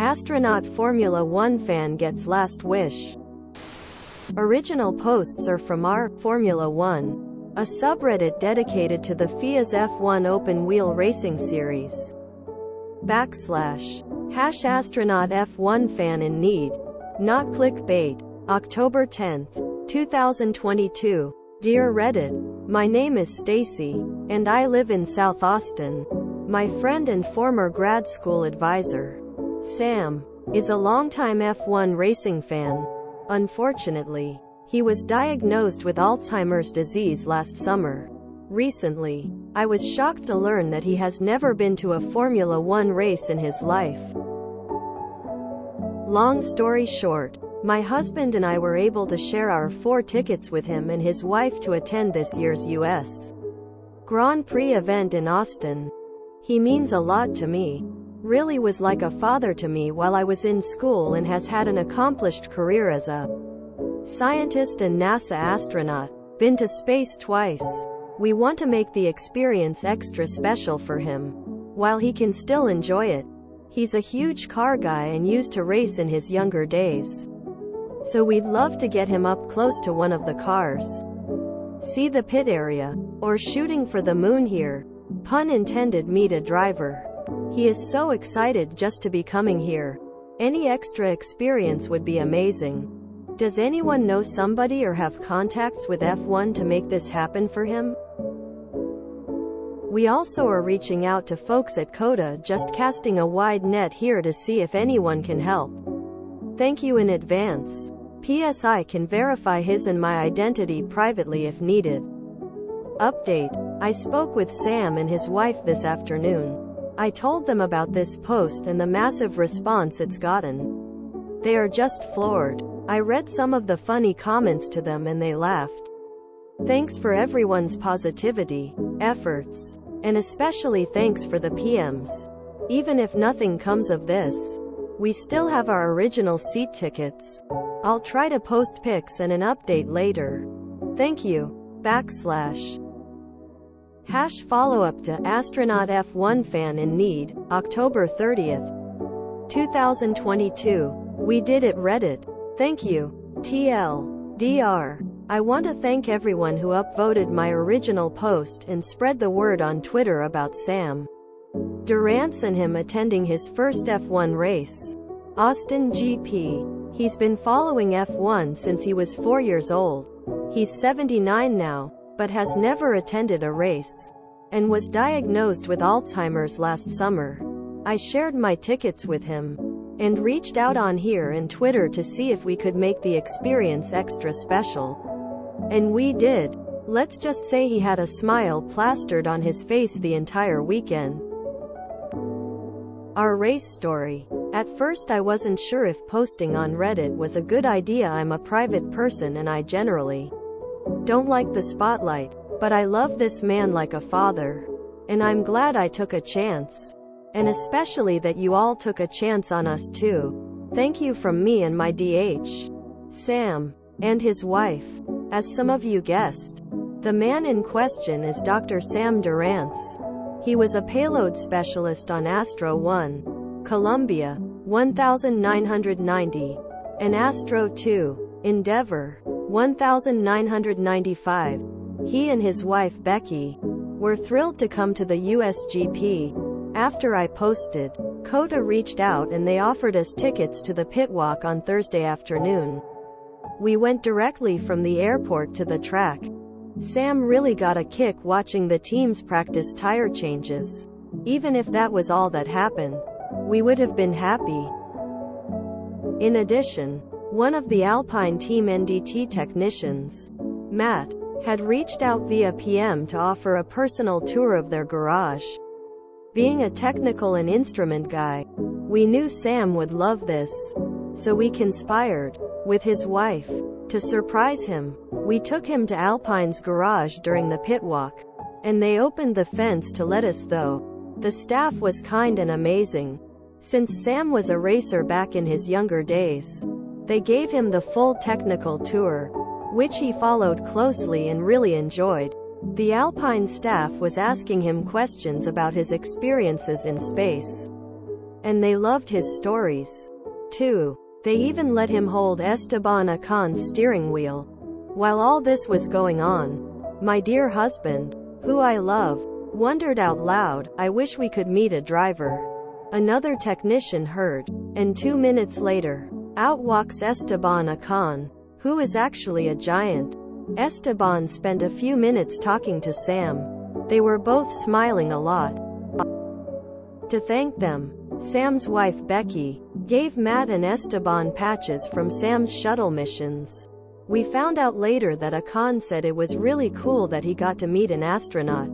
Astronaut Formula 1 fan gets last wish. Original posts are from r Formula 1, a subreddit dedicated to the FIA's F1 open-wheel racing series. /Astronaut F1 fan in need. Not clickbait. October 10, 2022. Dear Reddit, my name is Stacy, and I live in South Austin. My friend and former grad school advisor, Sam, is a longtime F1 racing fan. Unfortunately, he was diagnosed with Alzheimer's disease last summer. Recently, I was shocked to learn that he has never been to a Formula 1 race in his life. Long story short, my husband and I were able to share our 4 tickets with him and his wife to attend this year's U.S. Grand Prix event in Austin. He means a lot to me. Really was like a father to me while I was in school and has had an accomplished career as a scientist and NASA astronaut. Been to space twice. We want to make the experience extra special for him, while he can still enjoy it. He's a huge car guy and used to race in his younger days. So we'd love to get him up close to one of the cars. See the pit area, or shooting for the moon here. Pun intended, meet a driver. He is so excited just to be coming here. Any extra experience would be amazing. Does anyone know somebody or have contacts with F1 to make this happen for him? We also are reaching out to folks at COTA, just casting a wide net here to see if anyone can help. Thank you in advance. P.S. I can verify his and my identity privately if needed. Update. I spoke with Sam and his wife this afternoon. I told them about this post and the massive response it's gotten. They are just floored. I read some of the funny comments to them and they laughed. Thanks for everyone's positivity, efforts, and especially thanks for the PMs. Even if nothing comes of this, we still have our original seat tickets. I'll try to post pics and an update later. Thank you. /Follow-up to Astronaut F1 fan in need, October 30th, 2022. We did it, Reddit. Thank you. TLDR. I want to thank everyone who upvoted my original post and spread the word on Twitter about Sam Durrance and him attending his first F1 race. Austin GP. He's been following F1 since he was 4 years old. He's 79 now, but has never attended a race, and was diagnosed with Alzheimer's last summer. I shared my tickets with him, and reached out on here and Twitter to see if we could make the experience extra special. And we did. Let's just say he had a smile plastered on his face the entire weekend. Our race story. At first I wasn't sure if posting on Reddit was a good idea. I'm a private person and I generally don't like the spotlight, but I love this man like a father. And I'm glad I took a chance. And especially that you all took a chance on us too. Thank you from me and my DH, Sam, and his wife. As some of you guessed, the man in question is Dr. Sam Durrance. He was a payload specialist on Astro 1, Columbia, 1990, and Astro 2, Endeavour, 1995. He and his wife Becky were thrilled to come to the USGP. After I posted, COTA reached out and they offered us tickets to the pit walk on Thursday afternoon. We went directly from the airport to the track. Sam really got a kick watching the teams practice tire changes. Even if that was all that happened, we would have been happy. In addition, one of the Alpine Team NDT technicians, Matt, had reached out via PM to offer a personal tour of their garage. Being a technical and instrument guy, we knew Sam would love this. So we conspired, with his wife, to surprise him. We took him to Alpine's garage during the pit walk, and they opened the fence to let us though. The staff was kind and amazing. Since Sam was a racer back in his younger days, they gave him the full technical tour, which he followed closely and really enjoyed. The Alpine staff was asking him questions about his experiences in space. And they loved his stories, too. They even let him hold Esteban Ocon's steering wheel. While all this was going on, my dear husband, who I love, wondered out loud, I wish we could meet a driver. Another technician heard, and 2 minutes later, out walks Esteban Ocon, who is actually a giant. Esteban spent a few minutes talking to Sam. They were both smiling a lot. To thank them, Sam's wife Becky gave Matt and Esteban patches from Sam's shuttle missions. We found out later that Ocon said it was really cool that he got to meet an astronaut.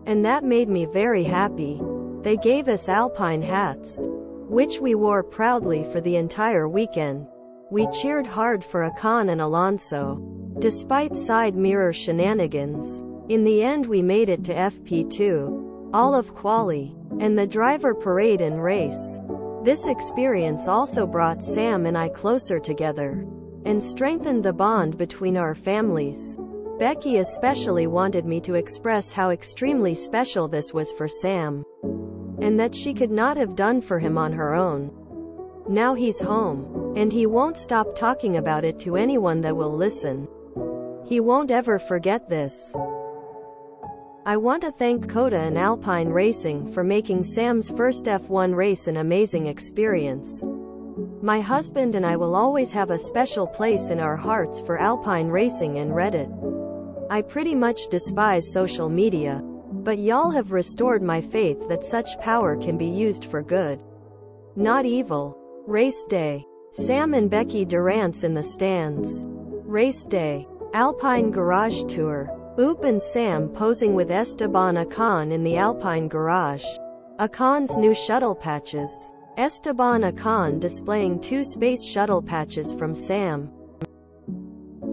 And that made me very happy. They gave us alpine hats, which we wore proudly for the entire weekend. We cheered hard for Ocon and Alonso, despite side mirror shenanigans. In the end we made it to FP2, all of quali, and the driver parade and race. This experience also brought Sam and I closer together, and strengthened the bond between our families. Becky especially wanted me to express how extremely special this was for Sam, and that she could not have done for him on her own. Now he's home, and he won't stop talking about it to anyone that will listen. He won't ever forget this. I want to thank Coda and Alpine Racing for making Sam's first F1 race an amazing experience. My husband and I will always have a special place in our hearts for Alpine Racing and Reddit. I pretty much despise social media, but y'all have restored my faith that such power can be used for good, not evil. Race day. Sam and Becky Durant's in the stands. Race day. Alpine Garage Tour. Oop and Sam posing with Esteban Ocon in the Alpine Garage. Ocon's new shuttle patches. Esteban Ocon displaying 2 space shuttle patches from Sam.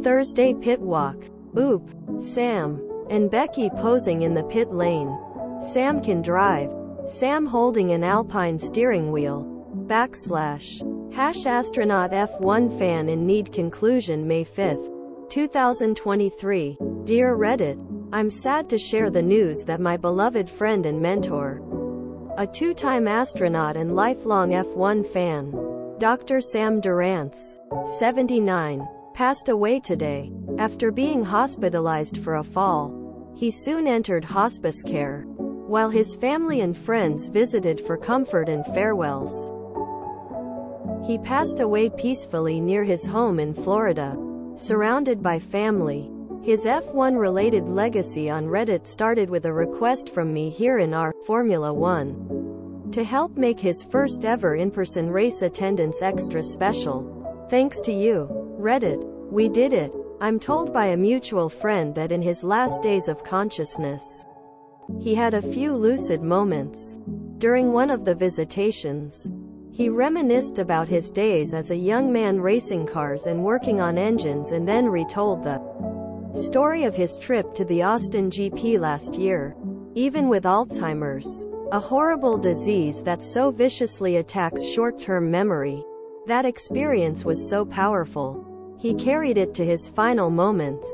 Thursday pit walk. Oop, Sam, and Becky posing in the pit lane. Sam can drive. Sam holding an Alpine steering wheel. #Astronaut F1 fan in need. Conclusion May 5, 2023. Dear Reddit, I'm sad to share the news that my beloved friend and mentor, a 2-time astronaut and lifelong F1 fan, Dr. Sam Durant's, 79, passed away today. After being hospitalized for a fall, he soon entered hospice care, while his family and friends visited for comfort and farewells. He passed away peacefully near his home in Florida, surrounded by family. His F1-related legacy on Reddit started with a request from me here in our Formula One to help make his first ever in-person race attendance extra special. Thanks to you, Reddit. We did it. I'm told by a mutual friend that in his last days of consciousness, he had a few lucid moments. During one of the visitations, he reminisced about his days as a young man racing cars and working on engines, and then retold the story of his trip to the Austin GP last year. Even with Alzheimer's, a horrible disease that so viciously attacks short-term memory, that experience was so powerful. He carried it to his final moments.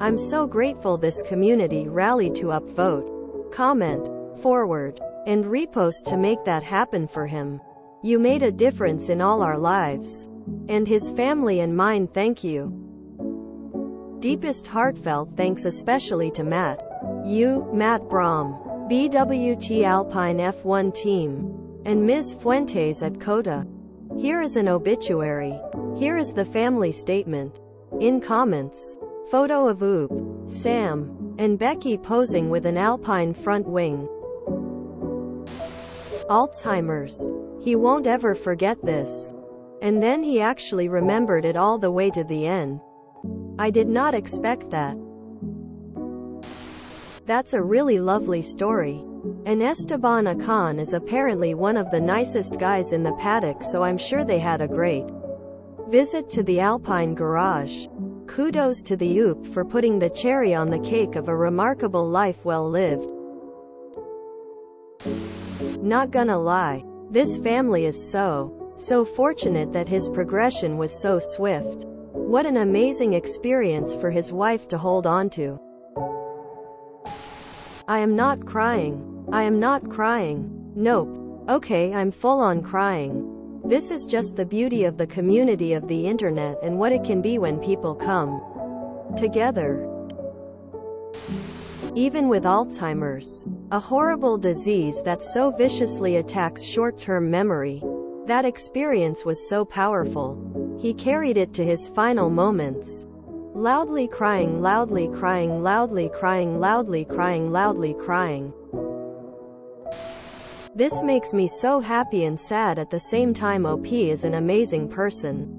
I'm so grateful this community rallied to upvote, comment, forward, and repost to make that happen for him. You made a difference in all our lives. And his family and mine, thank you. Deepest heartfelt thanks especially to Matt Brahm, BWT Alpine F1 team, and Ms. Fuentes at Coda. Here is an obituary. Here is the family statement. In comments, photo of Oop, Sam, and Becky posing with an Alpine front wing. Alzheimer's. He won't ever forget this. And then he actually remembered it all the way to the end. I did not expect that. That's a really lovely story. And Esteban Ocon is apparently one of the nicest guys in the paddock, so I'm sure they had a great visit to the Alpine Garage. Kudos to the Oop for putting the cherry on the cake of a remarkable life well lived. Not gonna lie, this family is so fortunate that his progression was so swift. What an amazing experience for his wife to hold on to. I am not crying. I am not crying. Nope. Okay, I'm full on crying. This is just the beauty of the community of the internet and what it can be when people come together. Even with Alzheimer's, a horrible disease that so viciously attacks short-term memory, that experience was so powerful. He carried it to his final moments. Loudly crying, loudly crying, loudly crying, loudly crying, loudly crying. This makes me so happy and sad at the same time. OP is an amazing person.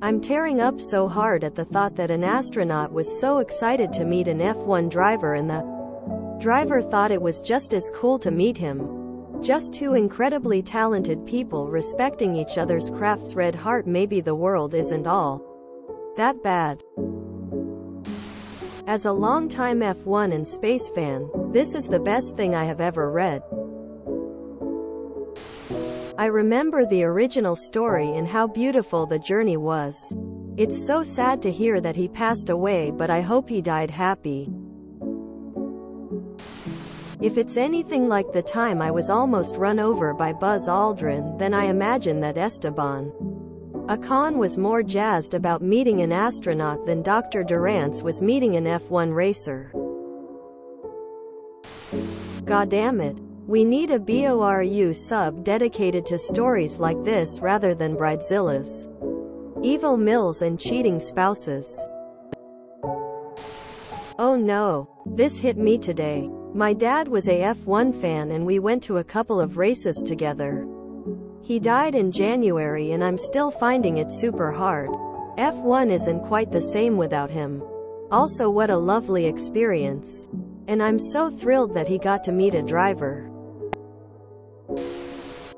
I'm tearing up so hard at the thought that an astronaut was so excited to meet an F1 driver and the driver thought it was just as cool to meet him. Just two incredibly talented people respecting each other's crafts. Red heart. Maybe the world isn't all that bad. As a longtime F1 and space fan, this is the best thing I have ever read. I remember the original story and how beautiful the journey was. It's so sad to hear that he passed away, but I hope he died happy. If it's anything like the time I was almost run over by Buzz Aldrin, then I imagine that Esteban Ocon was more jazzed about meeting an astronaut than Dr. Durance was meeting an F1 racer. Goddamn, we need a BORU sub dedicated to stories like this rather than Bridezilla's evil mills and cheating spouses. Oh no, this hit me today. My dad was a F1 fan and we went to a couple of races together. He died in January and I'm still finding it super hard. F1 isn't quite the same without him. Also, what a lovely experience. And I'm so thrilled that he got to meet a driver.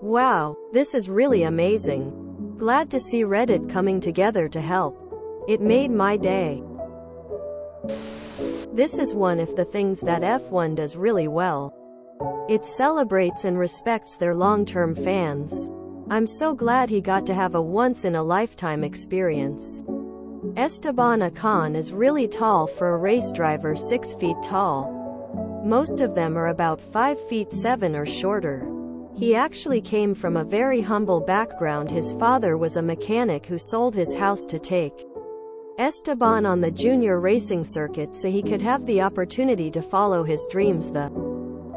Wow, this is really amazing. Glad to see Reddit coming together to help. It made my day. This is one of the things that F1 does really well. It celebrates and respects their long-term fans. I'm so glad he got to have a once-in-a-lifetime experience. Esteban Ocon is really tall for a race driver, 6 feet tall. Most of them are about 5 feet 7 or shorter. He actually came from a very humble background. His father was a mechanic who sold his house to take Esteban on the junior racing circuit so he could have the opportunity to follow his dreams. The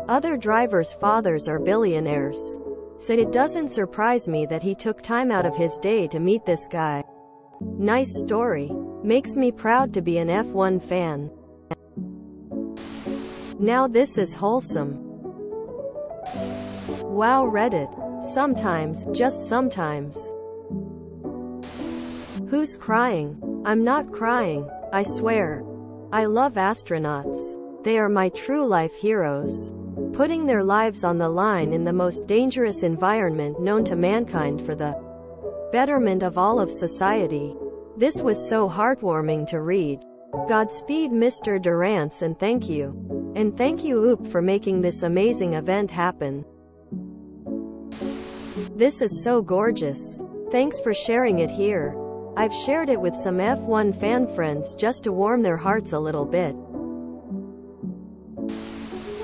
other drivers' fathers are billionaires. So it doesn't surprise me that he took time out of his day to meet this guy. Nice story. Makes me proud to be an F1 fan. Now this is wholesome. Wow, Reddit. Sometimes, just sometimes. Who's crying? I'm not crying, I swear. I love astronauts. They are my true life heroes. Putting their lives on the line in the most dangerous environment known to mankind for the betterment of all of society. This was so heartwarming to read. Godspeed, Mr. Durance, and thank you. And thank you, Oop, for making this amazing event happen. This is so gorgeous. Thanks for sharing it here. I've shared it with some F1 fan friends just to warm their hearts a little bit.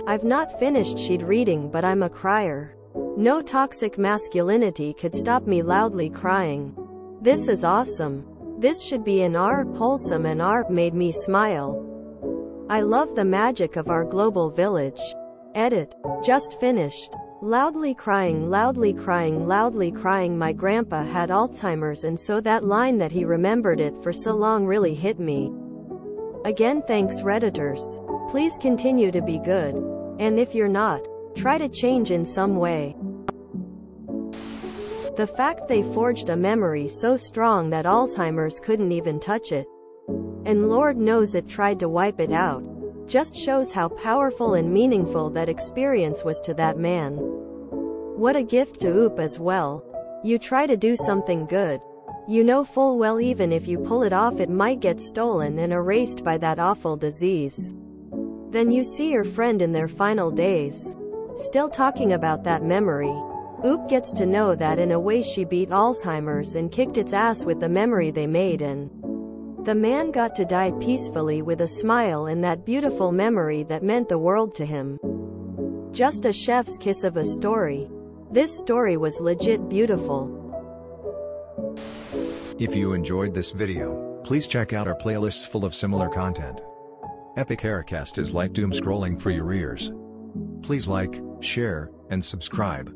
I've not finished sheet reading, but I'm a crier. No toxic masculinity could stop me loudly crying. This is awesome. This should be an ARP wholesome, and ARP made me smile. I love the magic of our global village. Edit. Just finished. Loudly crying, loudly crying, loudly crying. My grandpa had Alzheimer's, and so that line that he remembered it for so long really hit me. Again, thanks Redditors. Please continue to be good. And if you're not, try to change in some way. The fact they forged a memory so strong that Alzheimer's couldn't even touch it. And Lord knows it tried to wipe it out. Just shows how powerful and meaningful that experience was to that man. What a gift to Oop as well. You try to do something good. You know full well even if you pull it off it might get stolen and erased by that awful disease. Then you see your friend in their final days, still talking about that memory. Oop gets to know that in a way she beat Alzheimer's and kicked its ass with the memory they made, and the man got to die peacefully with a smile and that beautiful memory that meant the world to him. Just a chef's kiss of a story. This story was legit beautiful. If you enjoyed this video, please check out our playlists full of similar content. Epic Haircast is like doom scrolling for your ears. Please like, share, and subscribe.